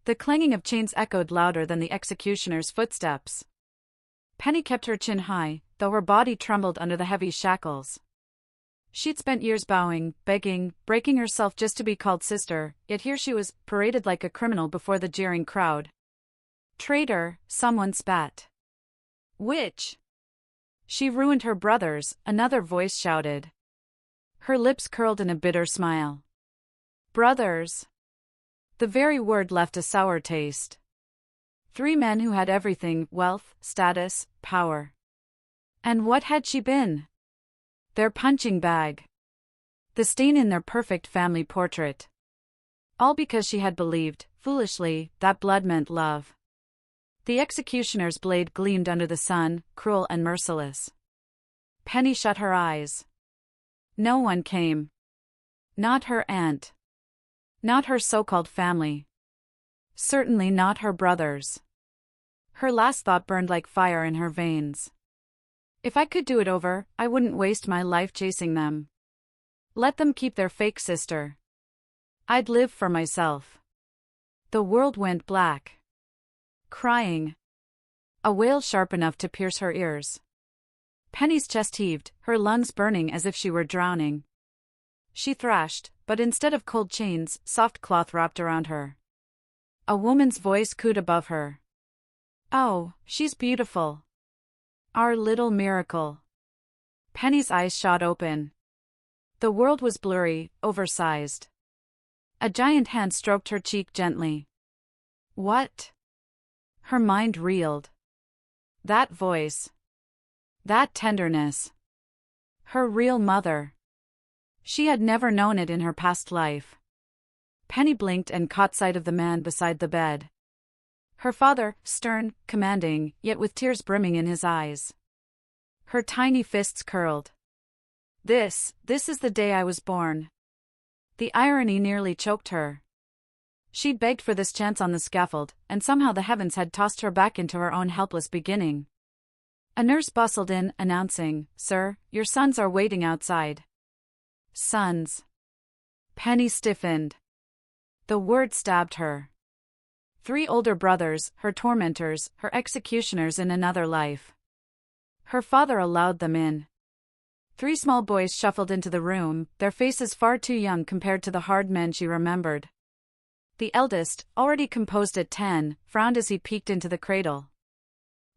The clanging of chains echoed louder than the executioner's footsteps. Penny kept her chin high, though her body trembled under the heavy shackles. She'd spent years bowing, begging, breaking herself just to be called sister, yet here she was, paraded like a criminal before the jeering crowd. Traitor, someone spat. Witch! She ruined her brothers, another voice shouted. Her lips curled in a bitter smile. Brothers! The very word left a sour taste. 3 men who had everything: wealth, status, power. And what had she been? Their punching bag. The stain in their perfect family portrait. All because she had believed, foolishly, that blood meant love. The executioner's blade gleamed under the sun, cruel and merciless. Penny shut her eyes. No one came. Not her aunt. Not her so-called family. Certainly not her brothers. Her last thought burned like fire in her veins. If I could do it over, I wouldn't waste my life chasing them. Let them keep their fake sister. I'd live for myself. The world went black. Crying. A wail sharp enough to pierce her ears. Penny's chest heaved, her lungs burning as if she were drowning. She thrashed, but instead of cold chains, soft cloth wrapped around her. A woman's voice cooed above her. Oh, she's beautiful. Our little miracle. Penny's eyes shot open. The world was blurry, oversized. A giant hand stroked her cheek gently. What? Her mind reeled. That voice. That tenderness. Her real mother. She had never known it in her past life. Penny blinked and caught sight of the man beside the bed. Her father, stern, commanding, yet with tears brimming in his eyes. Her tiny fists curled. This is the day I was born. The irony nearly choked her. She'd begged for this chance on the scaffold, and somehow the heavens had tossed her back into her own helpless beginning. A nurse bustled in, announcing, "Sir, your sons are waiting outside." Sons. Penny stiffened. The word stabbed her. 3 older brothers, her tormentors, her executioners in another life. Her father allowed them in. 3 small boys shuffled into the room, their faces far too young compared to the hard men she remembered. The eldest, already composed at 10, frowned as he peeked into the cradle.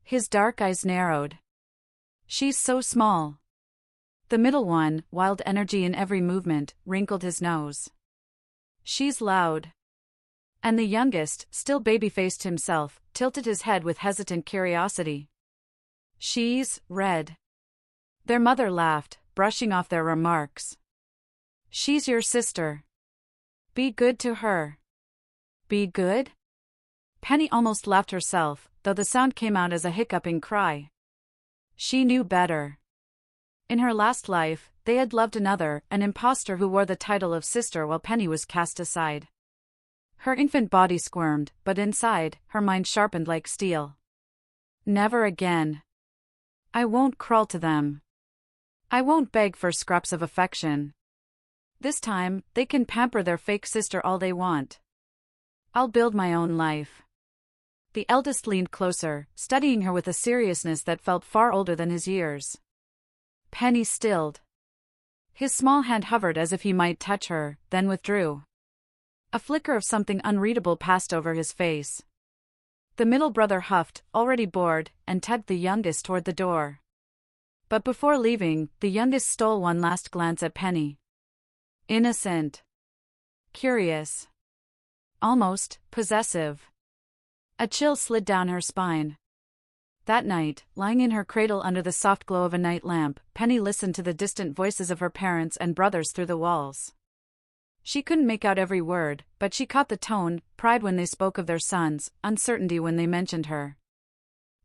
His dark eyes narrowed. She's so small. The middle one, wild energy in every movement, wrinkled his nose. She's loud. And the youngest, still baby-faced himself, tilted his head with hesitant curiosity. She's red. Their mother laughed, brushing off their remarks. She's your sister. Be good to her. Be good? Penny almost laughed herself, though the sound came out as a hiccuping cry. She knew better. In her last life, they had loved another, an impostor who wore the title of sister while Penny was cast aside. Her infant body squirmed, but inside, her mind sharpened like steel. Never again. I won't crawl to them. I won't beg for scraps of affection. This time, they can pamper their fake sister all they want. I'll build my own life. The eldest leaned closer, studying her with a seriousness that felt far older than his years. Penny stilled. His small hand hovered as if he might touch her, then withdrew. A flicker of something unreadable passed over his face. The middle brother huffed, already bored, and tugged the youngest toward the door. But before leaving, the youngest stole one last glance at Penny. Innocent. Curious. Almost possessive. A chill slid down her spine. That night, lying in her cradle under the soft glow of a night lamp, Penny listened to the distant voices of her parents and brothers through the walls. She couldn't make out every word, but she caught the tone, pride when they spoke of their sons, uncertainty when they mentioned her.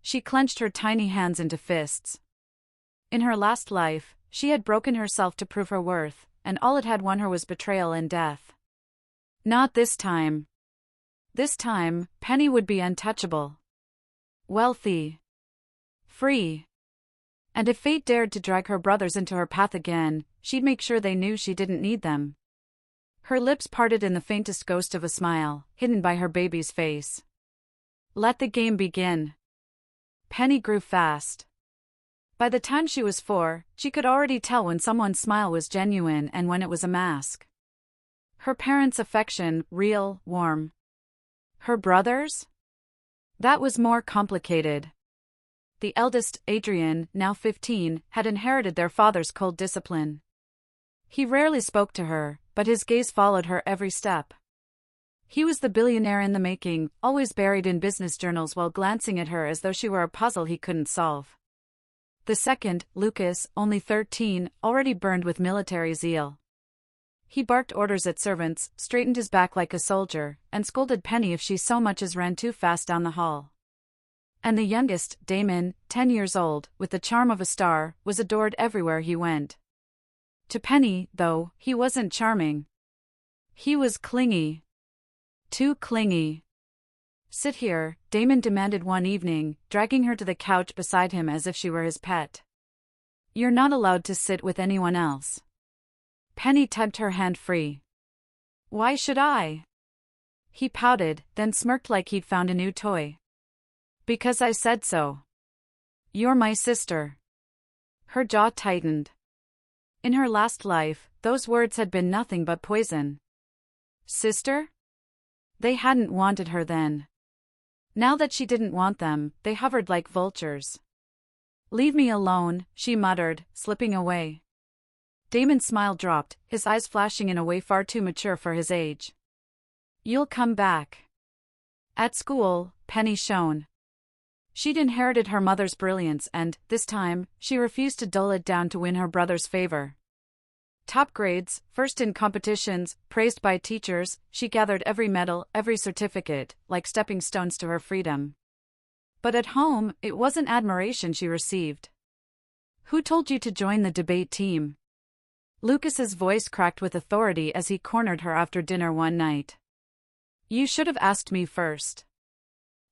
She clenched her tiny hands into fists. In her last life, she had broken herself to prove her worth, and all it had won her was betrayal and death. Not this time. This time, Penny would be untouchable. Wealthy. Free. And if fate dared to drag her brothers into her path again, she'd make sure they knew she didn't need them. Her lips parted in the faintest ghost of a smile, hidden by her baby's face. Let the game begin. Penny grew fast. By the time she was 4, she could already tell when someone's smile was genuine and when it was a mask. Her parents' affection, real, warm. Her brothers? That was more complicated. The eldest, Adrian, now 15, had inherited their father's cold discipline. He rarely spoke to her, but his gaze followed her every step. He was the billionaire in the making, always buried in business journals while glancing at her as though she were a puzzle he couldn't solve. The second, Lucas, only 13, already burned with military zeal. He barked orders at servants, straightened his back like a soldier, and scolded Penny if she so much as ran too fast down the hall. And the youngest, Damon, 10 years old, with the charm of a star, was adored everywhere he went. To Penny, though, he wasn't charming. He was clingy. Too clingy. Sit here, Damon demanded one evening, dragging her to the couch beside him as if she were his pet. You're not allowed to sit with anyone else. Penny tugged her hand free. Why should I? He pouted, then smirked like he'd found a new toy. Because I said so. You're my sister. Her jaw tightened. In her last life, those words had been nothing but poison. Sister? They hadn't wanted her then. Now that she didn't want them, they hovered like vultures. Leave me alone, she muttered, slipping away. Damon's smile dropped, his eyes flashing in a way far too mature for his age. You'll come back. At school, Penny shone. She'd inherited her mother's brilliance and, this time, she refused to dull it down to win her brother's favor. Top grades, first in competitions, praised by teachers, she gathered every medal, every certificate, like stepping stones to her freedom. But at home, it wasn't admiration she received. Who told you to join the debate team? Lucas's voice cracked with authority as he cornered her after dinner one night. You should have asked me first.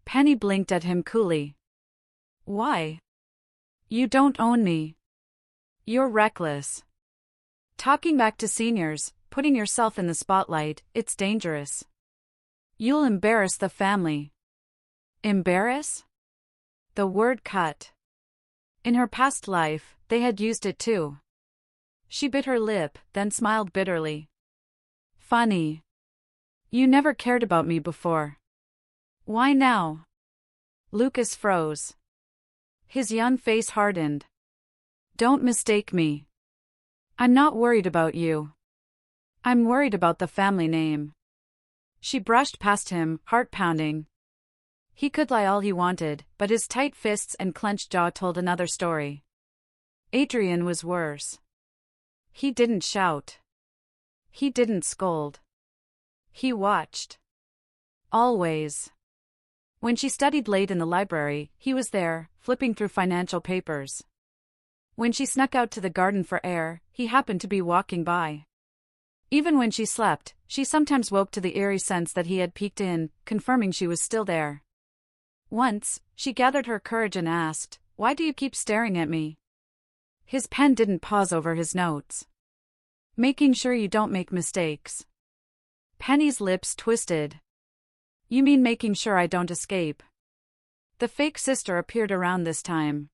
Penny blinked at him coolly. Why? You don't own me. You're reckless. Talking back to seniors, putting yourself in the spotlight, it's dangerous. You'll embarrass the family. Embarrass? The word cut. In her past life, they had used it too. She bit her lip, then smiled bitterly. Funny. You never cared about me before. Why now? Lucas froze. His young face hardened. Don't mistake me. I'm not worried about you. I'm worried about the family name. She brushed past him, heart pounding. He could lie all he wanted, but his tight fists and clenched jaw told another story. Adrian was worse. He didn't shout. He didn't scold. He watched. Always. When she studied late in the library, he was there, flipping through financial papers. When she snuck out to the garden for air, he happened to be walking by. Even when she slept, she sometimes woke to the eerie sense that he had peeked in, confirming she was still there. Once, she gathered her courage and asked, Why do you keep staring at me? His pen didn't pause over his notes. Making sure you don't make mistakes. Penny's lips twisted. You mean making sure I don't escape? The fake sister appeared around this time.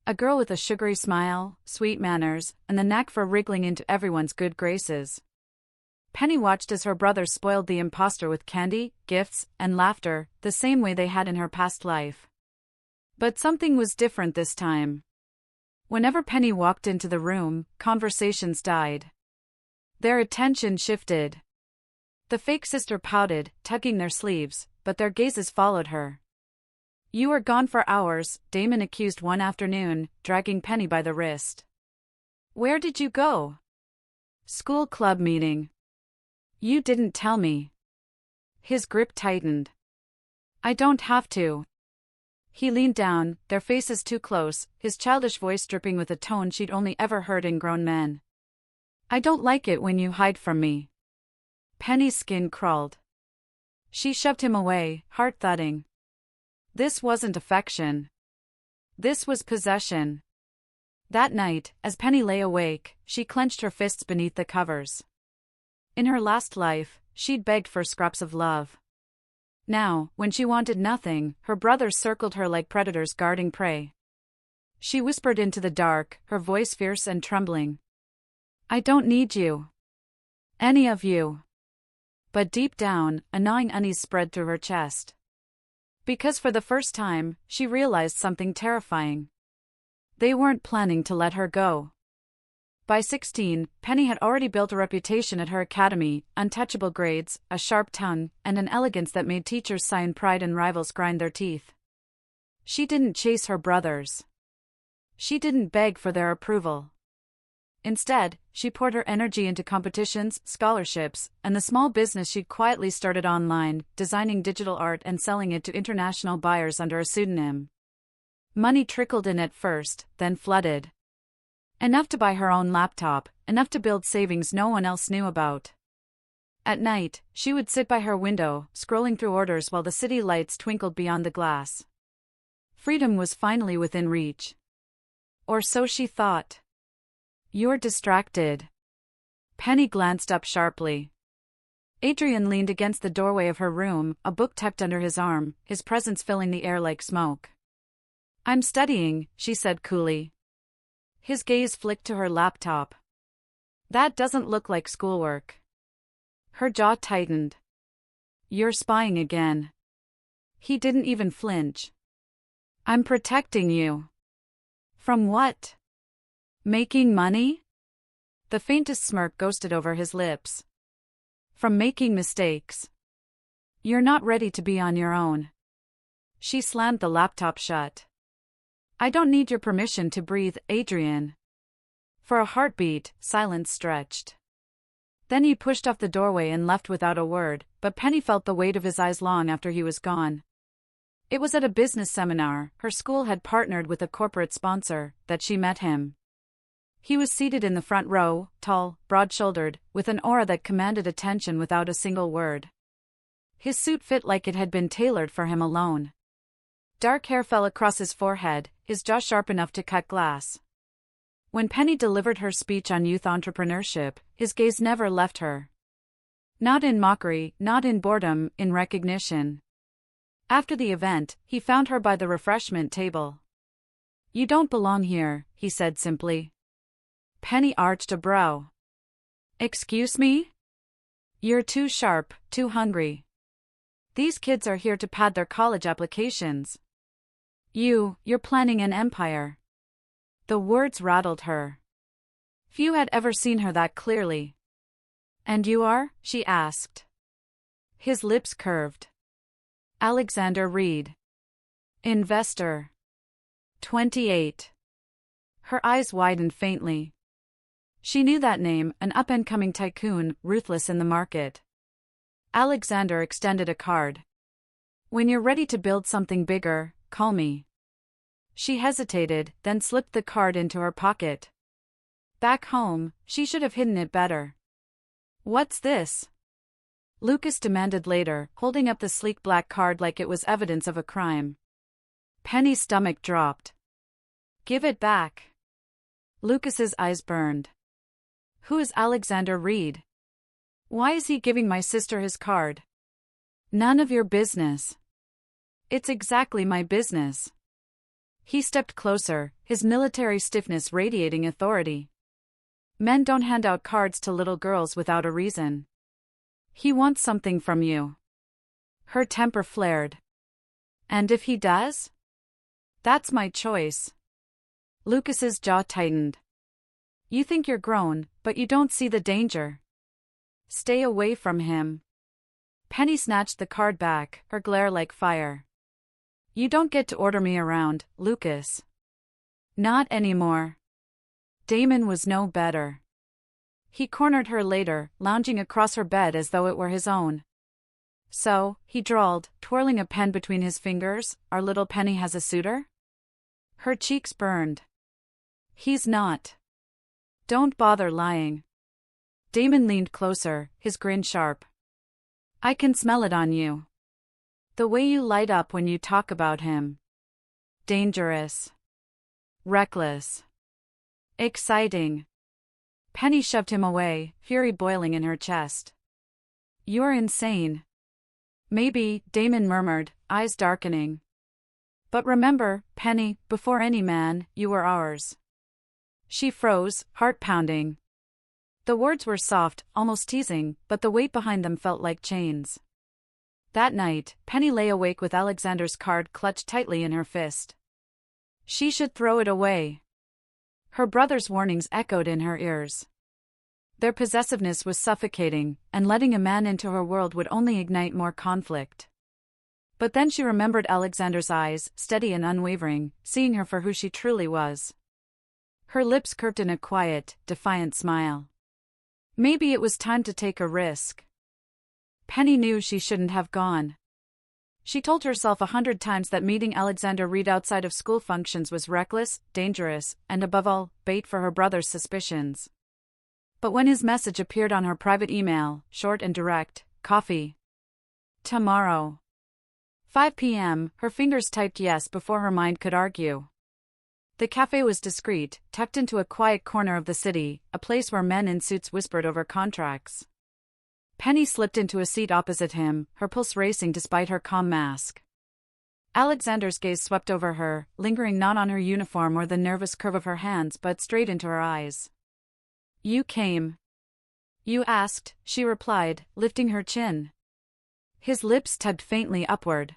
A girl with a sugary smile, sweet manners, and the knack for wriggling into everyone's good graces. Penny watched as her brothers spoiled the imposter with candy, gifts, and laughter, the same way they had in her past life. But something was different this time. Whenever Penny walked into the room, conversations died. Their attention shifted. The fake sister pouted, tugging their sleeves, but their gazes followed her. You were gone for hours, Damon accused one afternoon, dragging Penny by the wrist. Where did you go? School club meeting. You didn't tell me. His grip tightened. I don't have to. He leaned down, their faces too close, his childish voice dripping with a tone she'd only ever heard in grown men. I don't like it when you hide from me. Penny's skin crawled. She shoved him away, heart thudding. This wasn't affection. This was possession. That night, as Penny lay awake, she clenched her fists beneath the covers. In her last life, she'd begged for scraps of love. Now, when she wanted nothing, her brothers circled her like predators guarding prey. She whispered into the dark, her voice fierce and trembling. I don't need you. Any of you. But deep down, a gnawing unease spread through her chest. Because for the first time, she realized something terrifying. They weren't planning to let her go. By 16, Penny had already built a reputation at her academy, untouchable grades, a sharp tongue, and an elegance that made teachers sigh in pride and rivals grind their teeth. She didn't chase her brothers. She didn't beg for their approval. Instead, she poured her energy into competitions, scholarships, and the small business she'd quietly started online, designing digital art and selling it to international buyers under a pseudonym. Money trickled in at first, then flooded. Enough to buy her own laptop, enough to build savings no one else knew about. At night, she would sit by her window, scrolling through orders while the city lights twinkled beyond the glass. Freedom was finally within reach. Or so she thought. You're distracted. Penny glanced up sharply. Adrian leaned against the doorway of her room, a book tucked under his arm, his presence filling the air like smoke. I'm studying, she said coolly. His gaze flicked to her laptop. That doesn't look like schoolwork. Her jaw tightened. You're spying again. He didn't even flinch. I'm protecting you. From what? Making money? The faintest smirk ghosted over his lips. From making mistakes. You're not ready to be on your own. She slammed the laptop shut. I don't need your permission to breathe, Adrian. For a heartbeat, silence stretched. Then he pushed off the doorway and left without a word, but Penny felt the weight of his eyes long after he was gone. It was at a business seminar, her school had partnered with a corporate sponsor, that she met him. He was seated in the front row, tall, broad-shouldered, with an aura that commanded attention without a single word. His suit fit like it had been tailored for him alone. Dark hair fell across his forehead, his jaw sharp enough to cut glass. When Penny delivered her speech on youth entrepreneurship, his gaze never left her. Not in mockery, not in boredom, in recognition. After the event, he found her by the refreshment table. You don't belong here, he said simply. Penny arched a brow. Excuse me? You're too sharp, too hungry. These kids are here to pad their college applications. You're planning an empire. The words rattled her. Few had ever seen her that clearly. And you are? She asked. His lips curved. Alexander Reed. Investor. 28. Her eyes widened faintly. She knew that name, an up-and-coming tycoon, ruthless in the market. Alexander extended a card. When you're ready to build something bigger, call me. She hesitated, then slipped the card into her pocket. Back home, she should have hidden it better. What's this? Lucas demanded later, holding up the sleek black card like it was evidence of a crime. Penny's stomach dropped. Give it back. Lucas's eyes burned. Who is Alexander Reed? Why is he giving my sister his card? None of your business. It's exactly my business. He stepped closer, his military stiffness radiating authority. Men don't hand out cards to little girls without a reason. He wants something from you. Her temper flared. And if he does? That's my choice. Lucas's jaw tightened. You think you're grown, but you don't see the danger. Stay away from him. Penny snatched the card back, her glare like fire. You don't get to order me around, Lucas. Not anymore. Damon was no better. He cornered her later, lounging across her bed as though it were his own. So, he drawled, twirling a pen between his fingers, our little Penny has a suitor? Her cheeks burned. He's not. Don't bother lying. Damon leaned closer, his grin sharp. I can smell it on you. The way you light up when you talk about him. Dangerous. Reckless. Exciting. Penny shoved him away, fury boiling in her chest. "You're insane." "Maybe," Damon murmured, eyes darkening. "But remember, Penny, before any man, you were ours." She froze, heart pounding. The words were soft, almost teasing, but the weight behind them felt like chains. That night, Penny lay awake with Alexander's card clutched tightly in her fist. She should throw it away. Her brother's warnings echoed in her ears. Their possessiveness was suffocating, and letting a man into her world would only ignite more conflict. But then she remembered Alexander's eyes, steady and unwavering, seeing her for who she truly was. Her lips curved in a quiet, defiant smile. Maybe it was time to take a risk. Penny knew she shouldn't have gone. She told herself 100 times that meeting Alexander Reed outside of school functions was reckless, dangerous, and above all, bait for her brother's suspicions. But when his message appeared on her private email, short and direct, "Coffee. Tomorrow. 5 p.m., her fingers typed yes before her mind could argue. The cafe was discreet, tucked into a quiet corner of the city, a place where men in suits whispered over contracts. Penny slipped into a seat opposite him, her pulse racing despite her calm mask. Alexander's gaze swept over her, lingering not on her uniform or the nervous curve of her hands but straight into her eyes. "You came. You asked," she replied, lifting her chin. His lips tugged faintly upward.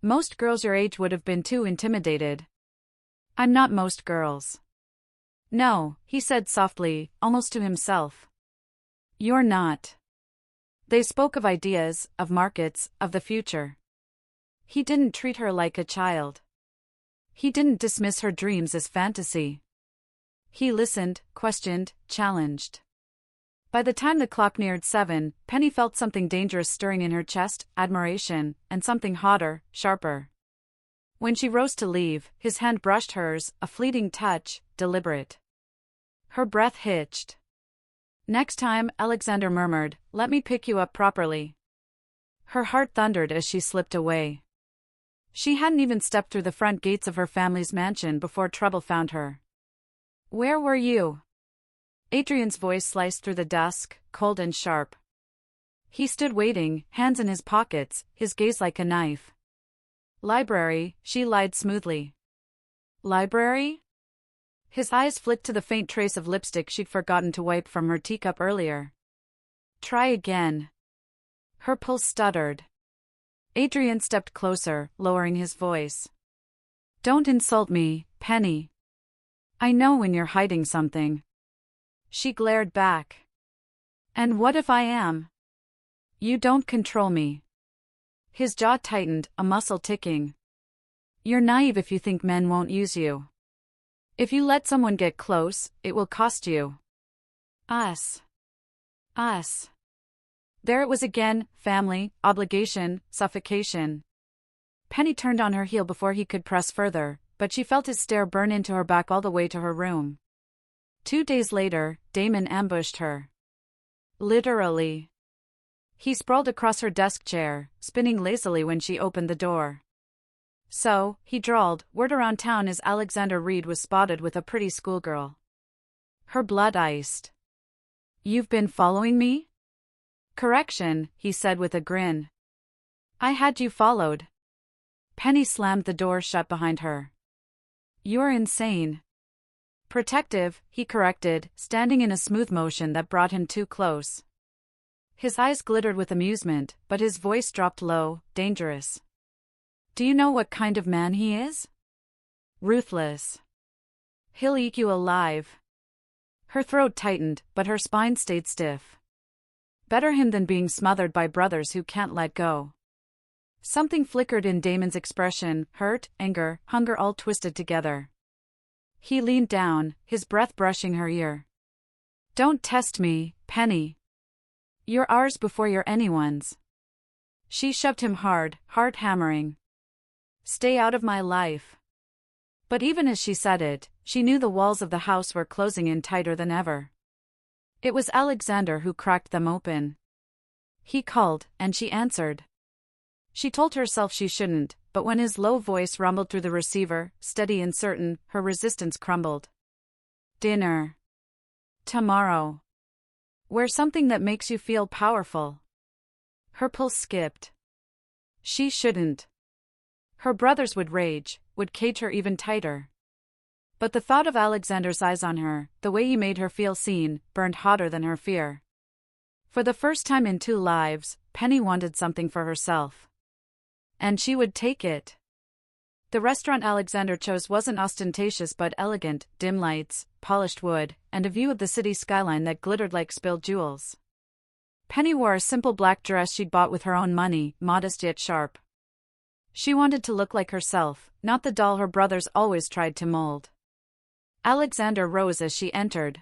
"Most girls your age would have been too intimidated." "I'm not most girls." "No," he said softly, almost to himself. "You're not." They spoke of ideas, of markets, of the future. He didn't treat her like a child. He didn't dismiss her dreams as fantasy. He listened, questioned, challenged. By the time the clock neared 7, Penny felt something dangerous stirring in her chest, admiration, and something hotter, sharper. When she rose to leave, his hand brushed hers, a fleeting touch, deliberate. Her breath hitched. "Next time," Alexander murmured, "let me pick you up properly." Her heart thundered as she slipped away. She hadn't even stepped through the front gates of her family's mansion before trouble found her. "Where were you?" Adrian's voice sliced through the dusk, cold and sharp. He stood waiting, hands in his pockets, his gaze like a knife. "Library," she lied smoothly. "Library?" His eyes flicked to the faint trace of lipstick she'd forgotten to wipe from her teacup earlier. "Try again." Her pulse stuttered. Adrian stepped closer, lowering his voice. "Don't insult me, Penny. I know when you're hiding something." She glared back. "And what if I am?" "You don't control me." His jaw tightened, a muscle ticking. "You're naive if you think men won't use you. If you let someone get close, it will cost you." Us. Us. There it was again, family, obligation, suffocation. Penny turned on her heel before he could press further, but she felt his stare burn into her back all the way to her room. 2 days later, Damon ambushed her. Literally. He sprawled across her desk chair, spinning lazily when she opened the door. "So," he drawled, "word around town is Alexander Reed was spotted with a pretty schoolgirl." Her blood iced. "You've been following me?" "Correction," he said with a grin. "I had you followed." Penny slammed the door shut behind her. "You're insane." "Protective," he corrected, standing in a smooth motion that brought him too close. His eyes glittered with amusement, but his voice dropped low, dangerous. "Do you know what kind of man he is? Ruthless. He'll eat you alive." Her throat tightened, but her spine stayed stiff. Better him than being smothered by brothers who can't let go. Something flickered in Damon's expression, hurt, anger, hunger all twisted together. He leaned down, his breath brushing her ear. "Don't test me, Penny. You're ours before you're anyone's." She shoved him hard, heart hammering. "Stay out of my life." But even as she said it, she knew the walls of the house were closing in tighter than ever. It was Alexander who cracked them open. He called, and she answered. She told herself she shouldn't, but when his low voice rumbled through the receiver, steady and certain, her resistance crumbled. "Dinner." Tomorrow. Wear something that makes you feel powerful. Her pulse skipped. She shouldn't. Her brothers would rage, would cage her even tighter. But the thought of Alexander's eyes on her, the way he made her feel seen, burned hotter than her fear. For the first time in 2 lives, Penny wanted something for herself. And she would take it. The restaurant Alexander chose wasn't ostentatious but elegant, dim lights, polished wood, and a view of the city skyline that glittered like spilled jewels. Penny wore a simple black dress she'd bought with her own money, modest yet sharp. She wanted to look like herself, not the doll her brothers always tried to mold. Alexander rose as she entered.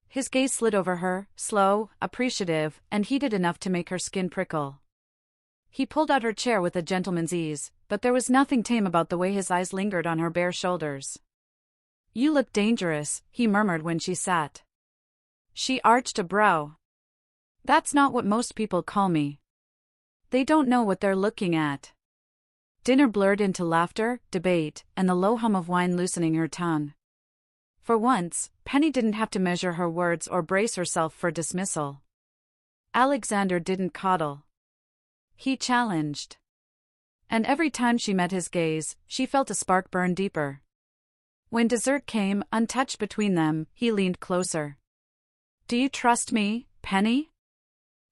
His gaze slid over her, slow, appreciative, and heated enough to make her skin prickle. He pulled out her chair with a gentleman's ease, but there was nothing tame about the way his eyes lingered on her bare shoulders. "You look dangerous," he murmured when she sat. She arched a brow. "That's not what most people call me. They don't know what they're looking at." Dinner blurred into laughter, debate, and the low hum of wine loosening her tongue. For once, Penny didn't have to measure her words or brace herself for dismissal. Alexander didn't coddle. He challenged. And every time she met his gaze, she felt a spark burn deeper. When dessert came, untouched between them, he leaned closer. "Do you trust me, Penny?"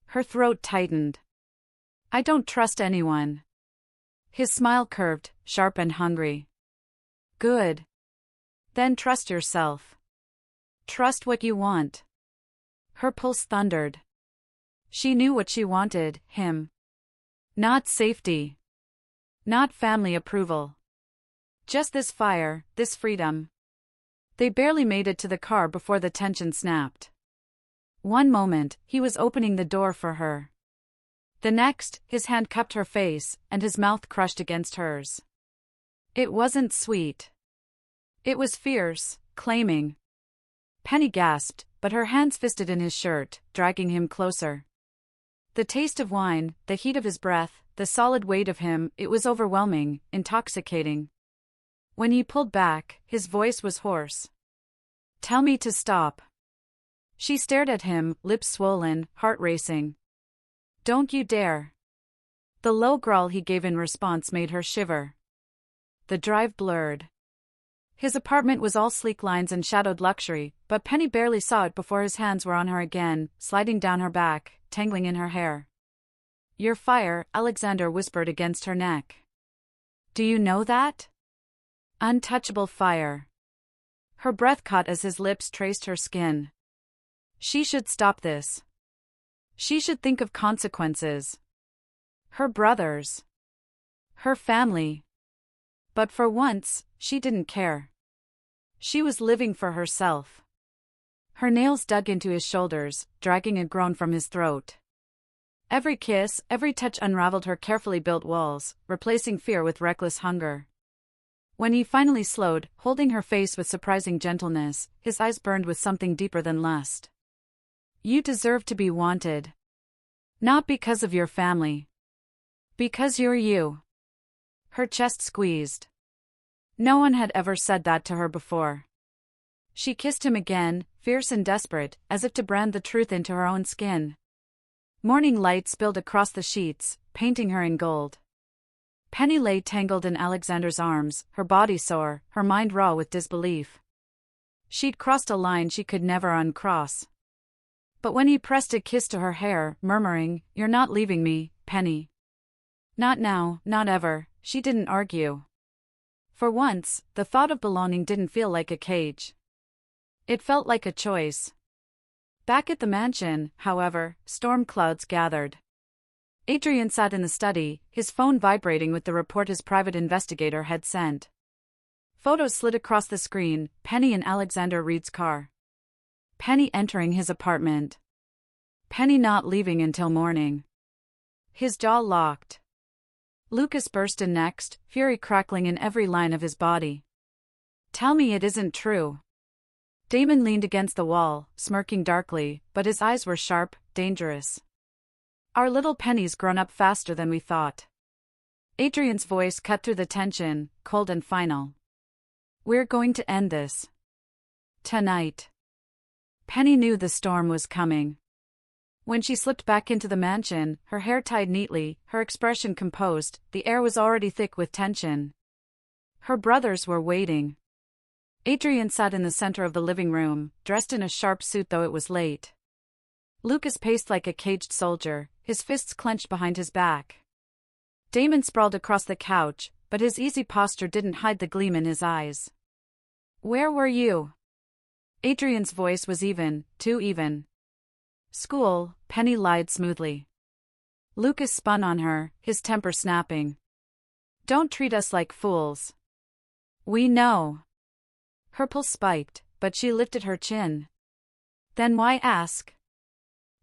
Her throat tightened. "I don't trust anyone." His smile curved, sharp and hungry. "Good. Then trust yourself. Trust what you want." Her pulse thundered. She knew what she wanted, him. Not safety. Not family approval. Just this fire, this freedom. They barely made it to the car before the tension snapped. One moment, he was opening the door for her. The next, his hand cupped her face, and his mouth crushed against hers. It wasn't sweet. It was fierce, claiming. Penny gasped, but her hands fisted in his shirt, dragging him closer. The taste of wine, the heat of his breath, the solid weight of him, it was overwhelming, intoxicating. When he pulled back, his voice was hoarse. "Tell me to stop." She stared at him, lips swollen, heart racing. "Don't you dare." The low growl he gave in response made her shiver. The drive blurred. His apartment was all sleek lines and shadowed luxury, but Penny barely saw it before his hands were on her again, sliding down her back, tangling in her hair. "You're fire," Alexander whispered against her neck. "Do you know that?" Untouchable fire. Her breath caught as his lips traced her skin. She should stop this. She should think of consequences. Her brothers. Her family. But for once, she didn't care. She was living for herself. Her nails dug into his shoulders, dragging a groan from his throat. Every kiss, every touch unraveled her carefully built walls, replacing fear with reckless hunger. When he finally slowed, holding her face with surprising gentleness, his eyes burned with something deeper than lust. "You deserve to be wanted. Not because of your family. Because you're you." Her chest squeezed. No one had ever said that to her before. She kissed him again, fierce and desperate, as if to brand the truth into her own skin. Morning light spilled across the sheets, painting her in gold. Penny lay tangled in Alexander's arms, her body sore, her mind raw with disbelief. She'd crossed a line she could never uncross. But when he pressed a kiss to her hair, murmuring, "You're not leaving me, Penny." "Not now, not ever," she didn't argue. For once, the thought of belonging didn't feel like a cage. It felt like a choice. Back at the mansion, however, storm clouds gathered. Adrian sat in the study, his phone vibrating with the report his private investigator had sent. Photos slid across the screen, Penny in Alexander Reed's car. Penny entering his apartment. Penny not leaving until morning. His jaw locked. Lucas burst in next, fury crackling in every line of his body. "Tell me it isn't true." Damon leaned against the wall, smirking darkly, but his eyes were sharp, dangerous. "Our little Penny's grown up faster than we thought." Adrian's voice cut through the tension, cold and final. "We're going to end this. Tonight. Penny knew the storm was coming. When she slipped back into the mansion, her hair tied neatly, her expression composed, the air was already thick with tension. Her brothers were waiting. Adrian sat in the center of the living room, dressed in a sharp suit though it was late. Lucas paced like a caged soldier, his fists clenched behind his back. Damon sprawled across the couch, but his easy posture didn't hide the gleam in his eyes. "Where were you?" Adrian's voice was even, too even. "School," Penny lied smoothly. Lucas spun on her, his temper snapping. "Don't treat us like fools." "We know." Her pulse spiked, but she lifted her chin. "Then why ask?"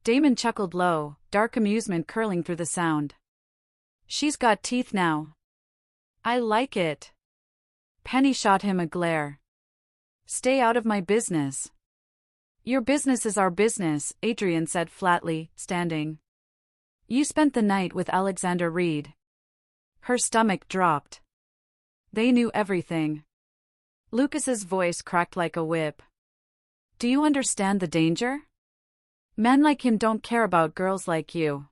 Damon chuckled low, dark amusement curling through the sound. "She's got teeth now." "I like it." Penny shot him a glare. "Stay out of my business." "Your business is our business," Adrian said flatly, standing. "You spent the night with Alexander Reed." Her stomach dropped. They knew everything. Lucas's voice cracked like a whip. "Do you understand the danger? Men like him don't care about girls like you.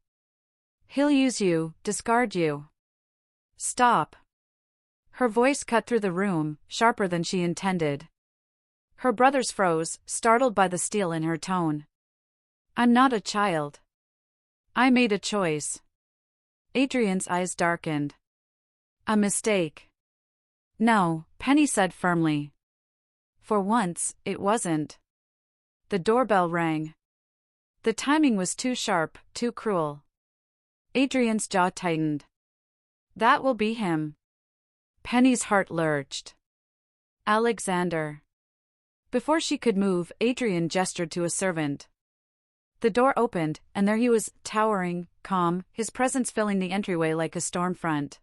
He'll use you, discard you." "Stop." Her voice cut through the room, sharper than she intended. Her brothers froze, startled by the steel in her tone. "I'm not a child. I made a choice." Adrian's eyes darkened. "A mistake." "No," Penny said firmly. For once, it wasn't. The doorbell rang. The timing was too sharp, too cruel. Adrian's jaw tightened. "That will be him." Penny's heart lurched. "Alexander." Before she could move, Adrian gestured to a servant. The door opened, and there he was, towering, calm, his presence filling the entryway like a storm front.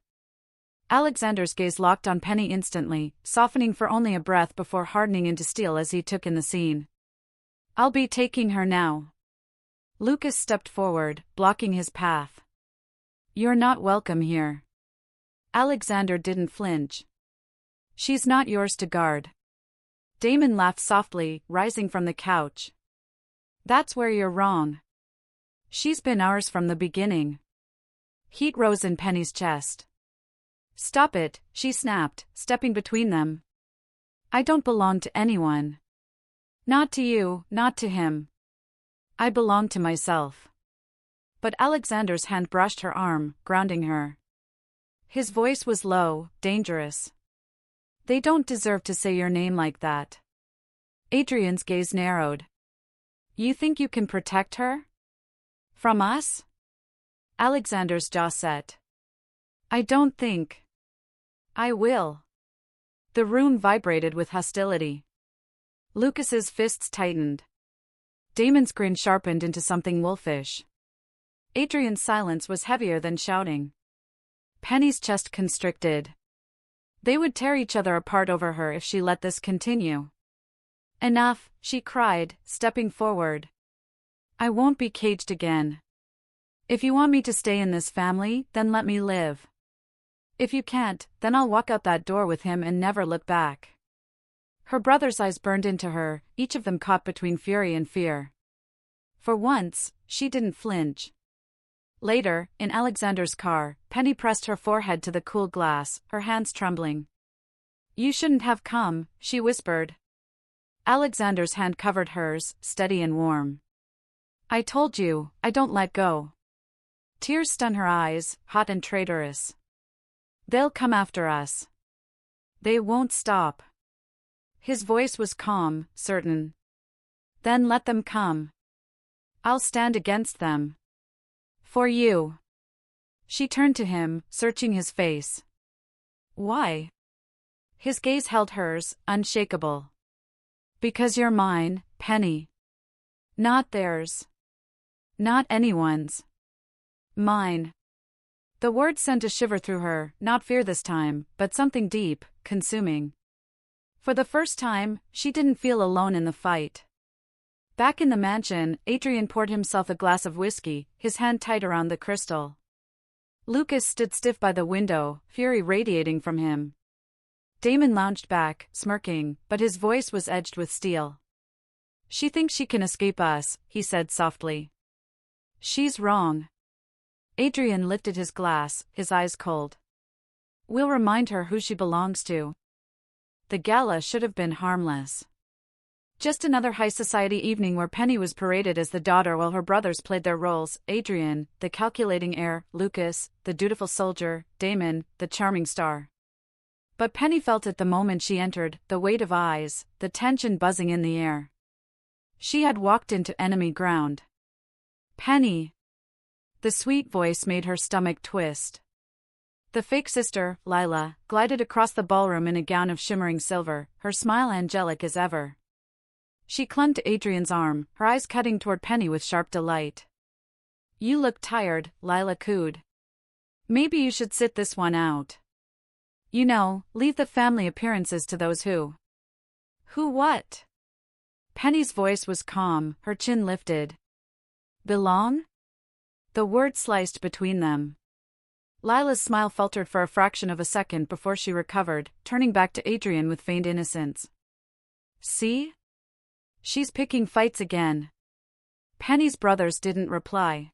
Alexander's gaze locked on Penny instantly, softening for only a breath before hardening into steel as he took in the scene. "I'll be taking her now." Lucas stepped forward, blocking his path. "You're not welcome here." Alexander didn't flinch. "She's not yours to guard." Damon laughed softly, rising from the couch. "That's where you're wrong. She's been ours from the beginning." Heat rose in Penny's chest. "Stop it," she snapped, stepping between them. "I don't belong to anyone. Not to you, not to him. I belong to myself." But Alexander's hand brushed her arm, grounding her. His voice was low, dangerous. "They don't deserve to say your name like that." Adrian's gaze narrowed. "You think you can protect her? From us?" Alexander's jaw set. "I don't think. I will." The room vibrated with hostility. Lucas's fists tightened. Damon's grin sharpened into something wolfish. Adrian's silence was heavier than shouting. Penny's chest constricted. They would tear each other apart over her if she let this continue. "Enough," she cried, stepping forward. "I won't be caged again. If you want me to stay in this family, then let me live. If you can't, then I'll walk out that door with him and never look back." Her brother's eyes burned into her, each of them caught between fury and fear. For once, she didn't flinch. Later, in Alexander's car, Penny pressed her forehead to the cool glass, her hands trembling. "You shouldn't have come," she whispered. Alexander's hand covered hers, steady and warm. "I told you, I don't let go." Tears stung her eyes, hot and traitorous. "They'll come after us. They won't stop." His voice was calm, certain. "Then let them come. I'll stand against them. For you." She turned to him, searching his face. "Why?" His gaze held hers, unshakable. "Because you're mine, Penny. Not theirs. Not anyone's. Mine." The words sent a shiver through her, not fear this time, but something deep, consuming. For the first time, she didn't feel alone in the fight. Back in the mansion, Adrian poured himself a glass of whiskey, his hand tight around the crystal. Lucas stood stiff by the window, fury radiating from him. Damon lounged back, smirking, but his voice was edged with steel. She thinks she can escape us, he said softly. She's wrong. Adrian lifted his glass, his eyes cold. We'll remind her who she belongs to. The gala should have been harmless. Just another high society evening where Penny was paraded as the daughter while her brothers played their roles: Adrian, the calculating heir; Lucas, the dutiful soldier; Damon, the charming star. But Penny felt it the moment she entered, the weight of eyes, the tension buzzing in the air. She had walked into enemy ground. Penny. The sweet voice made her stomach twist. The fake sister, Lila, glided across the ballroom in a gown of shimmering silver, her smile angelic as ever. She clung to Adrian's arm, her eyes cutting toward Penny with sharp delight. You look tired, Lila cooed. Maybe you should sit this one out. You know, leave the family appearances to those who. Who what? Penny's voice was calm, her chin lifted. Belong? The word sliced between them. Lila's smile faltered for a fraction of a second before she recovered, turning back to Adrian with feigned innocence. See? She's picking fights again. Penny's brothers didn't reply.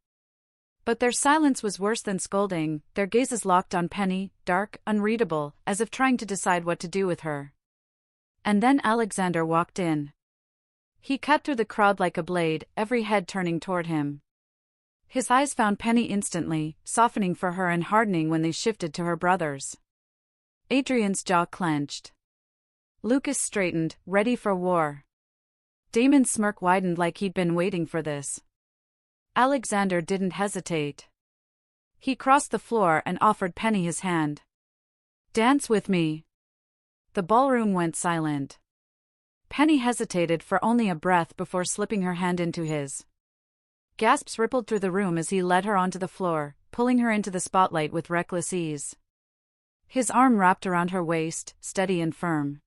But their silence was worse than scolding, their gazes locked on Penny, dark, unreadable, as if trying to decide what to do with her. And then Alexander walked in. He cut through the crowd like a blade, every head turning toward him. His eyes found Penny instantly, softening for her and hardening when they shifted to her brothers. Adrian's jaw clenched. Lucas straightened, ready for war. Damon's smirk widened like he'd been waiting for this. Alexander didn't hesitate. He crossed the floor and offered Penny his hand. Dance with me. The ballroom went silent. Penny hesitated for only a breath before slipping her hand into his. Gasps rippled through the room as he led her onto the floor, pulling her into the spotlight with reckless ease. His arm wrapped around her waist, steady and firm.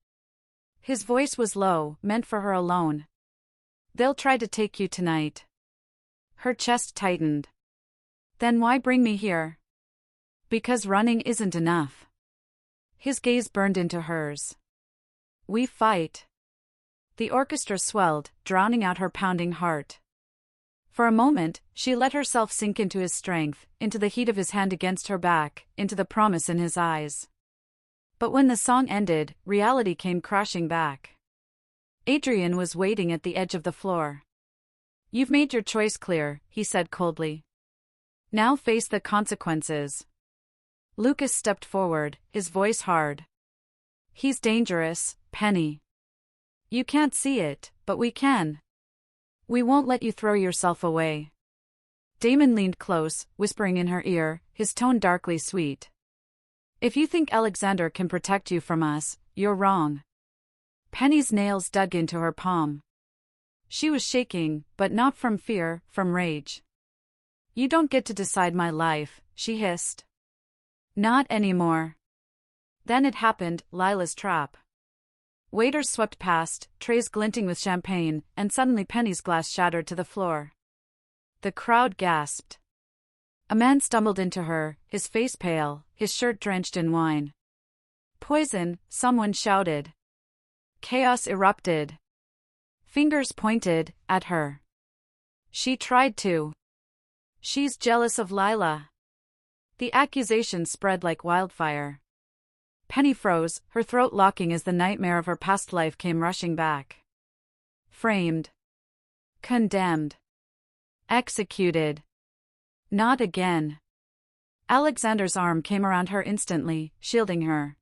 His voice was low, meant for her alone. They'll try to take you tonight. Her chest tightened. Then why bring me here? Because running isn't enough. His gaze burned into hers. We fight. The orchestra swelled, drowning out her pounding heart. For a moment, she let herself sink into his strength, into the heat of his hand against her back, into the promise in his eyes. But when the song ended, reality came crashing back. Adrian was waiting at the edge of the floor. You've made your choice clear, he said coldly. Now face the consequences. Lucas stepped forward, his voice hard. He's dangerous, Penny. You can't see it, but we can. We won't let you throw yourself away. Damon leaned close, whispering in her ear, his tone darkly sweet. If you think Alexander can protect you from us, you're wrong. Penny's nails dug into her palm. She was shaking, but not from fear, from rage. You don't get to decide my life, she hissed. Not anymore. Then it happened, Lila's trap. Waiters swept past, trays glinting with champagne, and suddenly Penny's glass shattered to the floor. The crowd gasped. A man stumbled into her, his face pale, his shirt drenched in wine. Poison, someone shouted. Chaos erupted. Fingers pointed at her. She tried to. She's jealous of Lila. The accusation spread like wildfire. Penny froze, her throat locking as the nightmare of her past life came rushing back. Framed. Condemned. Executed. Not again. Alexander's arm came around her instantly, shielding her.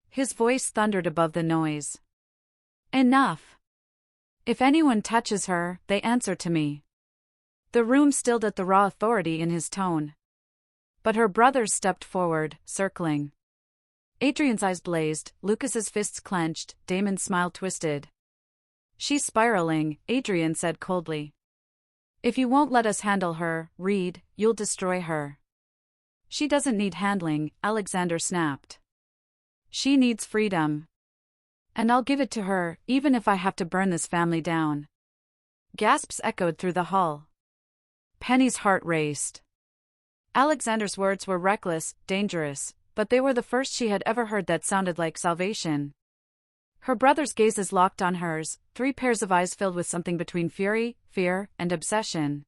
His voice thundered above the noise. Enough. If anyone touches her, they answer to me. The room stilled at the raw authority in his tone. But her brothers stepped forward, circling. Adrian's eyes blazed, Lucas's fists clenched, Damon's smile twisted. She's spiraling, Adrian said coldly. If you won't let us handle her, Reed, you'll destroy her. She doesn't need handling, Alexander snapped. She needs freedom. And I'll give it to her, even if I have to burn this family down. Gasps echoed through the hall. Penny's heart raced. Alexander's words were reckless, dangerous, but they were the first she had ever heard that sounded like salvation. Her brother's gazes locked on hers, 3 pairs of eyes filled with something between fury, fear, and obsession.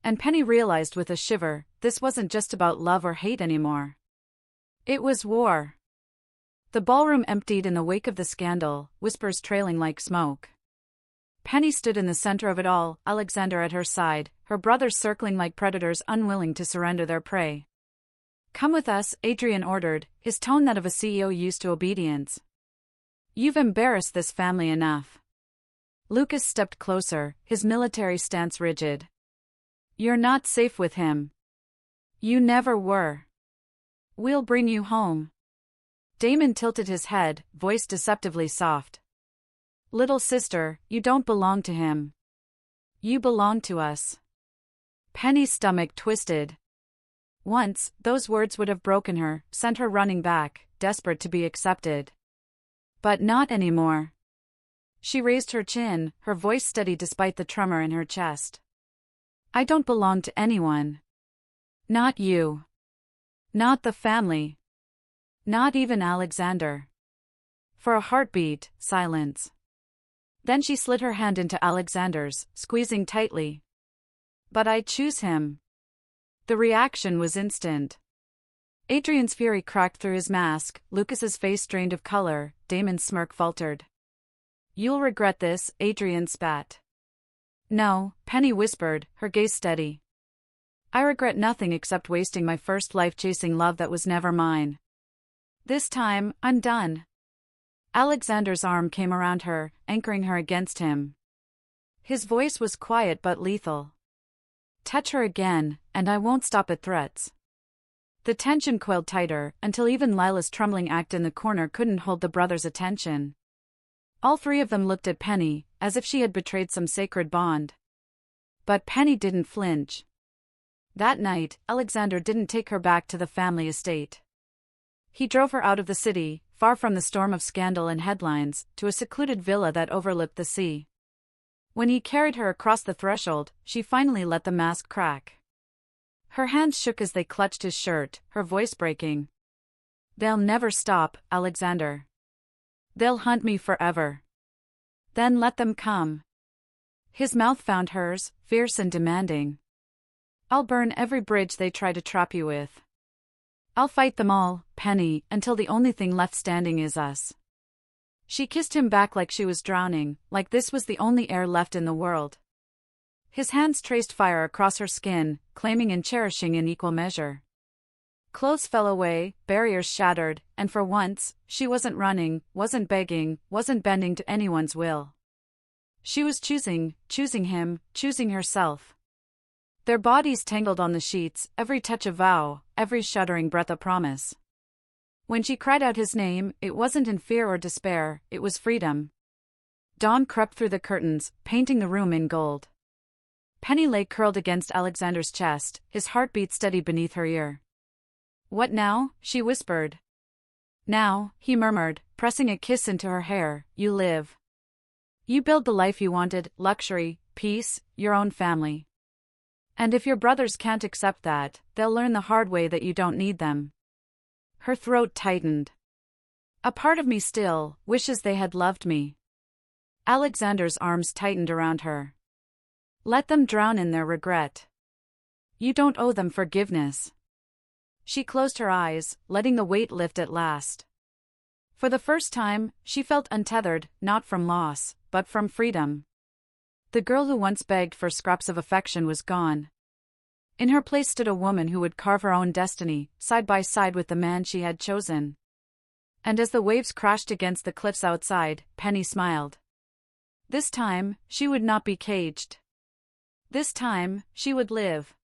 And Penny realized with a shiver, this wasn't just about love or hate anymore. It was war. The ballroom emptied in the wake of the scandal, whispers trailing like smoke. Penny stood in the center of it all, Alexander at her side, her brothers circling like predators unwilling to surrender their prey. "Come with us," Adrian ordered, his tone that of a CEO used to obedience. "You've embarrassed this family enough." Lucas stepped closer, his military stance rigid. "You're not safe with him. You never were. We'll bring you home." Damon tilted his head, voice deceptively soft. "Little sister, you don't belong to him. You belong to us." Penny's stomach twisted. Once, those words would have broken her, sent her running back, desperate to be accepted. But not anymore. She raised her chin, her voice steady despite the tremor in her chest. "I don't belong to anyone. Not you. Not the family. Not even Alexander." For a heartbeat, silence. Then she slid her hand into Alexander's, squeezing tightly. "But I choose him." The reaction was instant. Adrian's fury cracked through his mask, Lucas's face drained of color, Damon's smirk faltered. "You'll regret this," Adrian spat. "No," Penny whispered, her gaze steady. "I regret nothing except wasting my first life chasing love that was never mine. This time, I'm done." Alexander's arm came around her, anchoring her against him. His voice was quiet but lethal. "Touch her again, and I won't stop at threats." The tension coiled tighter, until even Lila's trembling act in the corner couldn't hold the brothers' attention. All 3 of them looked at Penny, as if she had betrayed some sacred bond. But Penny didn't flinch. That night, Alexander didn't take her back to the family estate. He drove her out of the city, far from the storm of scandal and headlines, to a secluded villa that overlooked the sea. When he carried her across the threshold, she finally let the mask crack. Her hands shook as they clutched his shirt, her voice breaking. "They'll never stop, Alexander. They'll hunt me forever. Then let them come." His mouth found hers, fierce and demanding. "I'll burn every bridge they try to trap you with. I'll fight them all, Penny, until the only thing left standing is us." She kissed him back like she was drowning, like this was the only air left in the world. His hands traced fire across her skin, claiming and cherishing in equal measure. Clothes fell away, barriers shattered, and for once, she wasn't running, wasn't begging, wasn't bending to anyone's will. She was choosing him, choosing herself. Their bodies tangled on the sheets, every touch a vow, every shuddering breath a promise. When she cried out his name, it wasn't in fear or despair, it was freedom. Dawn crept through the curtains, painting the room in gold. Penny lay curled against Alexander's chest, his heartbeat steady beneath her ear. "What now?" she whispered. "Now," he murmured, pressing a kiss into her hair, "you live. You build the life you wanted, luxury, peace, your own family. And if your brothers can't accept that, they'll learn the hard way that you don't need them." Her throat tightened. "A part of me still wishes they had loved me." Alexander's arms tightened around her. "Let them drown in their regret. You don't owe them forgiveness." She closed her eyes, letting the weight lift at last. For the first time, she felt untethered, not from loss, but from freedom. The girl who once begged for scraps of affection was gone. In her place stood a woman who would carve her own destiny, side by side with the man she had chosen. And as the waves crashed against the cliffs outside, Penny smiled. This time, she would not be caged. This time, she would live.